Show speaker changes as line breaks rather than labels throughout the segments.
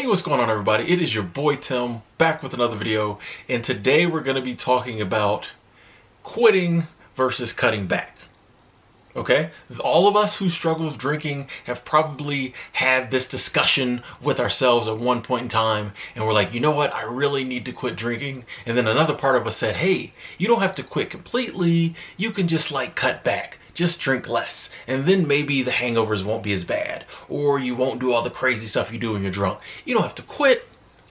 Hey, what's going on, everybody? It is your boy Tim back with another video, and today we're going to be talking about quitting versus cutting back. Okay? All of us who struggle with drinking have probably had this discussion with ourselves at one point in time, and we're like, you know what? I really need to quit drinking. And then another part of us said, hey, you don't have to quit completely. You can just cut back. Just drink less, and then maybe the hangovers won't be as bad, or you won't do all the crazy stuff you do when you're drunk. You don't have to quit.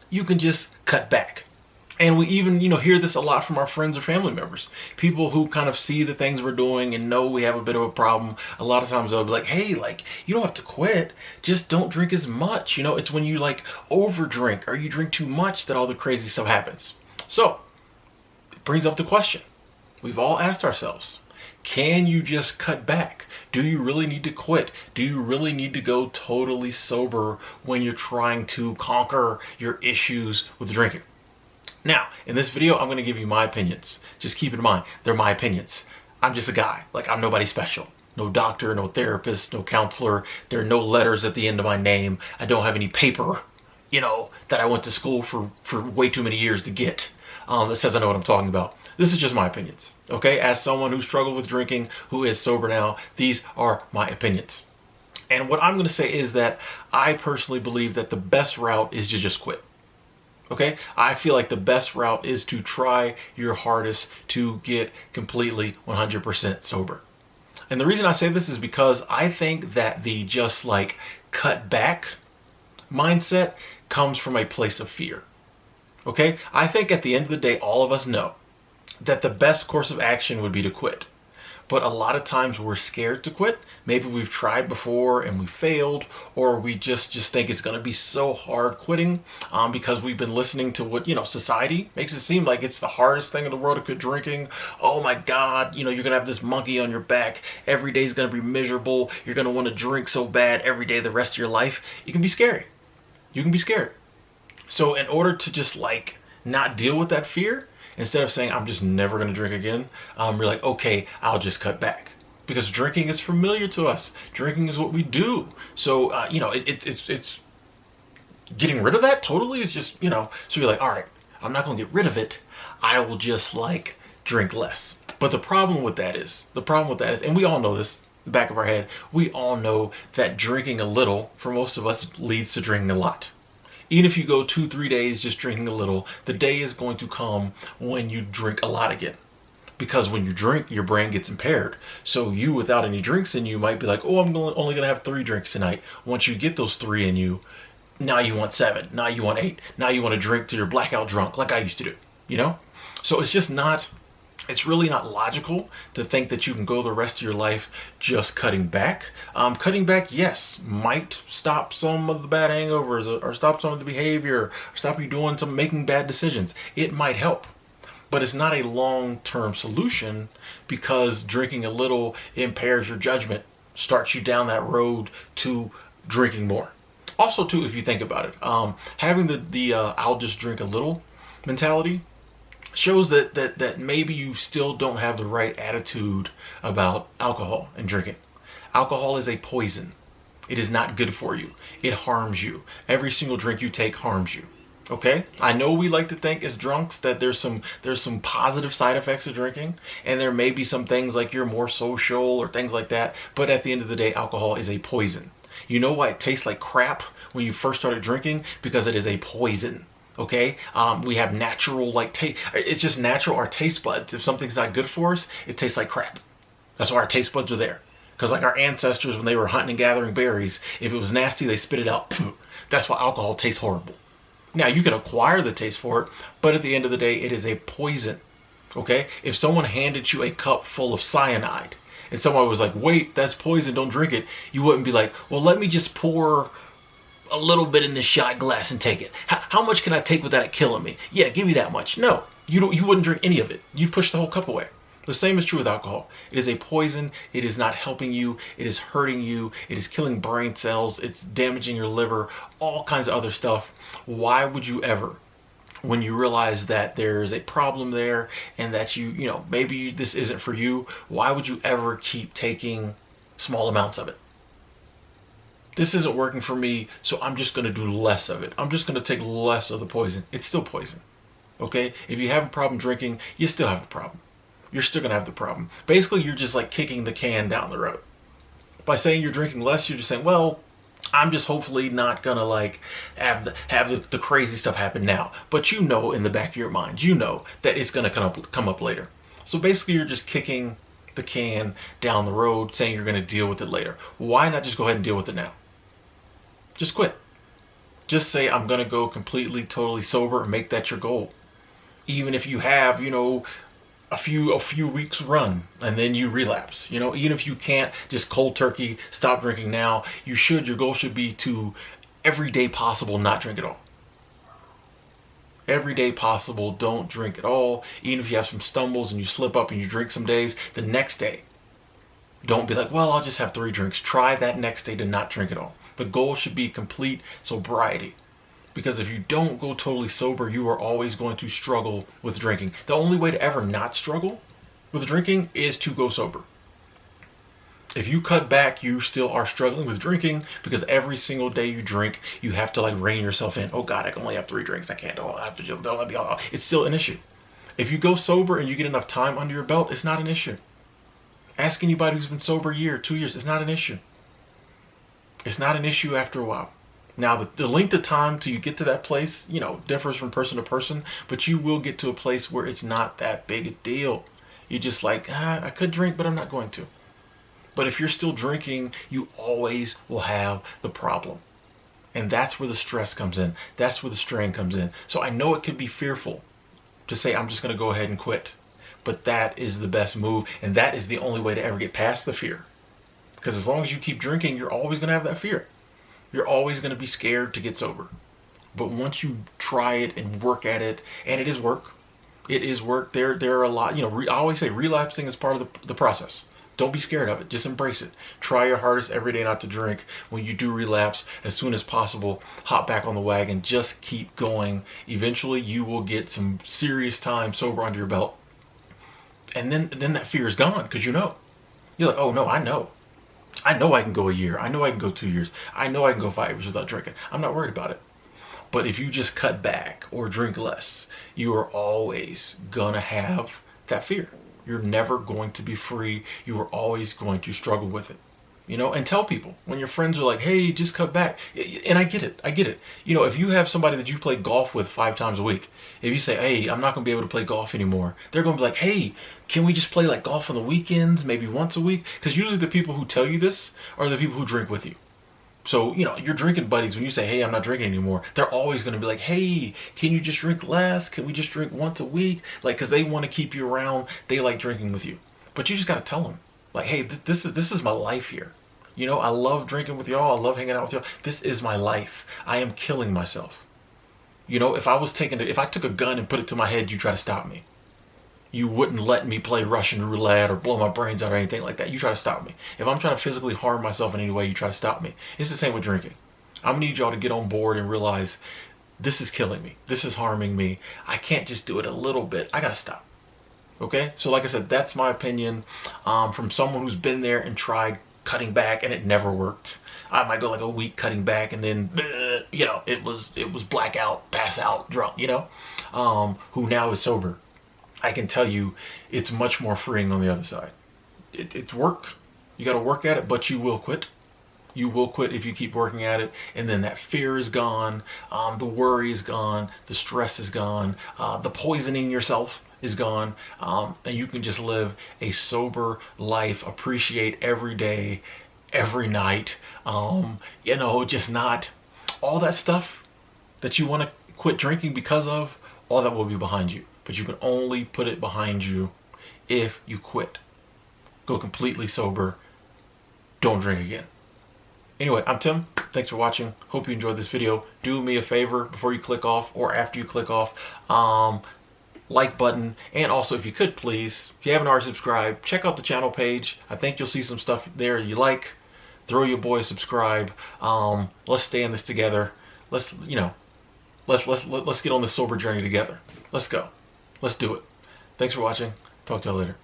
You can just cut back. And we even, hear this a lot from our friends or family members. People who kind of see the things we're doing and know we have a bit of a problem. A lot of times they'll be like, hey, you don't have to quit. Just don't drink as much. It's when you over drink or you drink too much that all the crazy stuff happens. So it brings up the question we've all asked ourselves. Can you just cut back? Do you really need to quit? Do you really need to go totally sober when you're trying to conquer your issues with drinking? Now, in this video, I'm going to give you my opinions. Just keep in mind, they're my opinions. I'm just a guy. I'm nobody special. No doctor, no therapist, no counselor. There are no letters at the end of my name. I don't have any paper, that I went to school for way too many years to get that says I know what I'm talking about. This is just my opinions. Okay, as someone who struggled with drinking, who is sober now, these are my opinions. And what I'm going to say is that I personally believe that the best route is to just quit. Okay, I feel like the best route is to try your hardest to get completely 100% sober. And the reason I say this is because I think that the just cut back mindset comes from a place of fear. Okay, I think at the end of the day, all of us know that the best course of action would be to quit. But a lot of times we're scared to quit. Maybe we've tried before and we failed, or we just think it's going to be so hard quitting because we've been listening to what, society makes it seem like it's the hardest thing in the world to quit drinking. Oh my God, you're going to have this monkey on your back. Every day is going to be miserable. You're going to want to drink so bad every day the rest of your life. It can be scary. You can be scared. So in order to just not deal with that fear, instead of saying, I'm just never going to drink again, we're like, okay, I'll just cut back. Because drinking is familiar to us. Drinking is what we do. So, it's getting rid of that totally is just, so you're like, all right, I'm not going to get rid of it. I will just drink less. But the problem with that is, and we all know this, in the back of our head, we all know that drinking a little, for most of us, leads to drinking a lot. Even if you go 2-3 days just drinking a little, the day is going to come when you drink a lot again. Because when you drink, your brain gets impaired. So you, without any drinks in you, might be like, oh, I'm only going to have 3 drinks tonight. Once you get those 3 in you, now you want 7, now you want 8, now you want to drink till you're blackout drunk like I used to do, So it's really not logical to think that you can go the rest of your life just cutting back. Cutting back, yes, might stop some of the bad hangovers or stop some of the behavior, or stop you making bad decisions. It might help, but it's not a long-term solution because drinking a little impairs your judgment, starts you down that road to drinking more. Also, too, if you think about it, having the I'll just drink a little mentality shows that maybe you still don't have the right attitude about alcohol and drinking. Alcohol is a poison. It is not good for you. It harms you. Every single drink you take harms you. Okay? I know we like to think as drunks that there's some positive side effects of drinking, and there may be some things like you're more social or things like that, but at the end of the day, alcohol is a poison. You know why it tastes like crap when you first started drinking? Because it is a poison. Okay, we have natural taste. It's just natural. Our taste buds. If something's not good for us, it tastes like crap. That's why our taste buds are there. Because our ancestors, when they were hunting and gathering berries, if it was nasty, they spit it out. That's why alcohol tastes horrible. Now you can acquire the taste for it, but at the end of the day, it is a poison. Okay, if someone handed you a cup full of cyanide and someone was like, "Wait, that's poison. Don't drink it," you wouldn't be like, "Well, let me just pour a little bit in this shot glass and take it. How much can I take without it killing me? Yeah, give me that much." No, you wouldn't drink any of it. You'd push the whole cup away. The same is true with alcohol. It is a poison. It is not helping you. It is hurting you. It is killing brain cells. It's damaging your liver, all kinds of other stuff. Why would you ever, when you realize that there's a problem there and that maybe this isn't for you, why would you ever keep taking small amounts of it? This isn't working for me, so I'm just going to do less of it. I'm just going to take less of the poison. It's still poison. Okay? If you have a problem drinking, you still have a problem. You're still going to have the problem. Basically, you're just like kicking the can down the road. By saying you're drinking less, you're just saying, well, I'm just hopefully not gonna like have the crazy stuff happen now. But you know, in the back of your mind, you know that it's gonna come up later. So basically, you're just kicking the can down the road, saying you're gonna deal with it later. Why not just go ahead and deal with it now? Just quit. Just say I'm gonna go completely, totally sober and make that your goal. Even if you have, a few weeks run and then you relapse. Even if you can't just cold turkey stop drinking now, your goal should be to every day possible not drink at all. Every day possible, don't drink at all. Even if you have some stumbles and you slip up and you drink some days, the next day, don't be like, well, I'll just have 3 drinks. Try that next day to not drink at all. The goal should be complete sobriety. Because if you don't go totally sober, you are always going to struggle with drinking. The only way to ever not struggle with drinking is to go sober. If you cut back, you still are struggling with drinking because every single day you drink, you have to like rein yourself in. Oh God, I can only have 3 drinks. I can't. Oh, I have to. Don't let me. Oh. It's still an issue. If you go sober and you get enough time under your belt, it's not an issue. Ask anybody who's been sober a year, 2 years. It's not an issue. It's not an issue after a while. Now, the length of time till you get to that place, differs from person to person, but you will get to a place where it's not that big a deal. You're just like, I could drink, but I'm not going to. But if you're still drinking, you always will have the problem. And that's where the stress comes in. That's where the strain comes in. So I know it could be fearful to say, I'm just going to go ahead and quit. But that is the best move, and that is the only way to ever get past the fear. Because as long as you keep drinking, you're always going to have that fear. You're always going to be scared to get sober. But once you try it and work at it, and it is work. It is work. There are a lot, I always say relapsing is part of the process. Don't be scared of it. Just embrace it. Try your hardest every day not to drink. When you do relapse, as soon as possible, hop back on the wagon. Just keep going. Eventually, you will get some serious time sober under your belt. And then that fear is gone because you're like, oh no, I know. I know I can go a year. I know I can go 2 years. I know I can go 5 years without drinking. I'm not worried about it. But if you just cut back or drink less, you are always gonna have that fear. You're never going to be free. You are always going to struggle with it. And tell people when your friends are like, hey, just cut back. And I get it. If you have somebody that you play golf with 5 times a week, if you say, hey, I'm not going to be able to play golf anymore, they're going to be like, hey, can we just play like golf on the weekends, maybe once a week? Because usually the people who tell you this are the people who drink with you. So, your drinking buddies, when you say, hey, I'm not drinking anymore, they're always going to be like, hey, can you just drink less? Can we just drink once a week? Like, because they want to keep you around. They like drinking with you. But you just got to tell them, like, hey, this is my life here. I love drinking with y'all. I love hanging out with y'all. This is my life. I am killing myself. If I took a gun and put it to my head, you try to stop me. You wouldn't let me play Russian roulette or blow my brains out or anything like that. You try to stop me. If I'm trying to physically harm myself in any way, you try to stop me. It's the same with drinking. I'm going to need y'all to get on board and realize this is killing me. This is harming me. I can't just do it a little bit. I got to stop. Okay? So like I said, that's my opinion from someone who's been there and tried cutting back and it never worked. I might go like a week cutting back and then, it was blackout, pass out, drunk, who now is sober. I can tell you it's much more freeing on the other side. It's work. You got to work at it, but you will quit. You will quit if you keep working at it, and then that fear is gone, the worry is gone, the stress is gone, the poisoning yourself is gone, and you can just live a sober life, appreciate every day, every night, just not all that stuff that you want to quit drinking because of, all that will be behind you. But you can only put it behind you if you quit. Go completely sober. Don't drink again. Anyway, I'm Tim. Thanks for watching. Hope you enjoyed this video. Do me a favor before you click off or after you click off. Like button. And also, if you could please, if you haven't already subscribed, check out the channel page. I think you'll see some stuff there you like. Throw your boy a subscribe. Let's stay in this together. Let's get on this sober journey together. Let's go. Let's do it. Thanks for watching. Talk to y'all later.